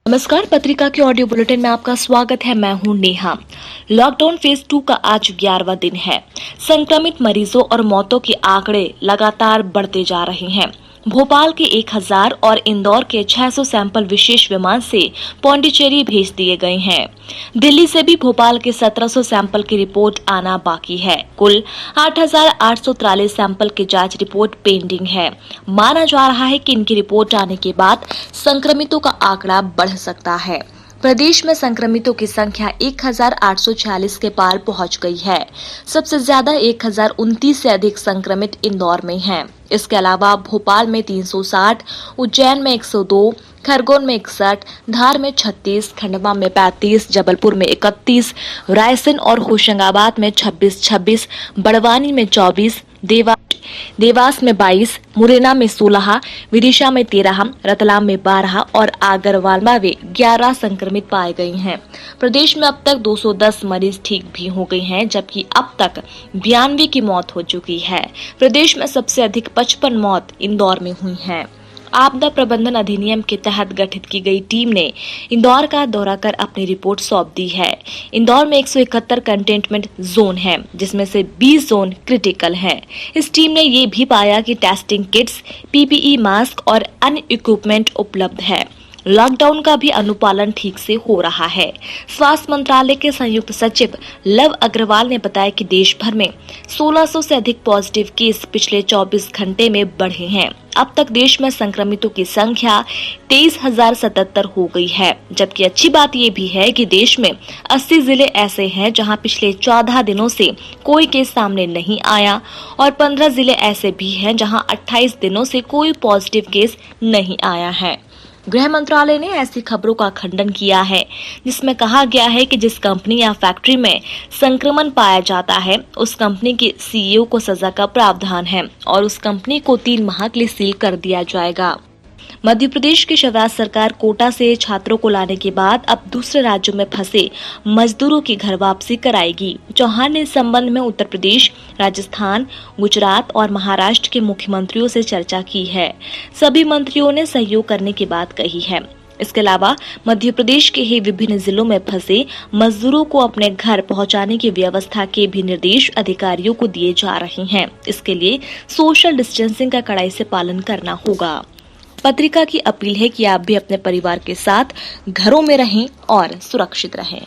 नमस्कार, पत्रिका के ऑडियो बुलेटिन में आपका स्वागत है। मैं हूं नेहा। लॉकडाउन फेज 2 का आज 11वां दिन है। संक्रमित मरीजों और मौतों के आंकड़े लगातार बढ़ते जा रहे हैं। भोपाल के 1000 और इंदौर के 600 सैंपल विशेष विमान से पौंडीचेरी भेज दिए गए हैं। दिल्ली से भी भोपाल के 1700 सैंपल की रिपोर्ट आना बाकी है। कुल 8843 सैंपल की जांच रिपोर्ट पेंडिंग है। माना जा रहा है कि इनकी रिपोर्ट आने के बाद संक्रमितों का आंकड़ा बढ़ सकता है। प्रदेश में संक्रमितों की संख्या 1846 के पार पहुंच गई है। सबसे ज्यादा 1029 से अधिक संक्रमित इंदौर में हैं। इसके अलावा भोपाल में 360, उज्जैन में 102, खरगोन में 61, धार में 36, खंडवा में 35, जबलपुर में 31, रायसेन और होशंगाबाद में 26, बड़वानी में 24, देवास में 22, मुरैना में 16, विदिशा में 13, रतलाम में 12 और आगरमालवा में 11 संक्रमित पाए गए हैं। प्रदेश में अब तक 210 मरीज ठीक भी हो गए हैं, जबकि अब तक 92 की मौत हो चुकी है। प्रदेश में सबसे अधिक 55 मौत इंदौर में हुई हैं। आपदा प्रबंधन अधिनियम के तहत गठित की गई टीम ने इंदौर का दौरा कर अपनी रिपोर्ट सौंप दी है। इंदौर में 171 कंटेनमेंट जोन है, जिसमें से 20 जोन क्रिटिकल हैं। इस टीम ने ये भी पाया कि टेस्टिंग किट्स, पीपीई मास्क और अन्य इक्विपमेंट उपलब्ध है। लॉकडाउन का भी अनुपालन ठीक से हो रहा है। स्वास्थ्य मंत्रालय के संयुक्त सचिव लव अग्रवाल ने बताया कि देश भर में 1600 से अधिक पॉजिटिव केस पिछले 24 घंटे में बढ़े हैं। अब तक देश में संक्रमितों की संख्या 23,077 हो गई है। जबकि अच्छी बात ये भी है कि देश में 80 जिले ऐसे हैं जहां पिछले 14 दिनों से कोई केस सामने नहीं आया और 15 जिले ऐसे भी हैं जहां 28 दिनों से कोई पॉजिटिव केस नहीं आया है। गृह मंत्रालय ने ऐसी खबरों का खंडन किया है जिसमें कहा गया है कि जिस कंपनी या फैक्ट्री में संक्रमण पाया जाता है उस कंपनी के सीईओ को सजा का प्रावधान है और उस कंपनी को 3 माह के लिए सील कर दिया जाएगा। मध्य प्रदेश की शिवराज सरकार कोटा से छात्रों को लाने के बाद अब दूसरे राज्यों में फंसे मजदूरों की घर वापसी कराएगी। चौहान ने इस संबंध में उत्तर प्रदेश, राजस्थान, गुजरात और महाराष्ट्र के मुख्यमंत्रियों से चर्चा की है। सभी मंत्रियों ने सहयोग करने की बात कही है। इसके अलावा मध्य प्रदेश के ही विभिन्न जिलों में फंसे मजदूरों को अपने घर पहुंचाने की व्यवस्था के भी निर्देश अधिकारियों को दिए जा रहे हैं। इसके लिए सोशल डिस्टेंसिंग का कड़ाई से पालन करना होगा। पत्रिका की अपील है कि आप भी अपने परिवार के साथ घरों में रहें और सुरक्षित रहें।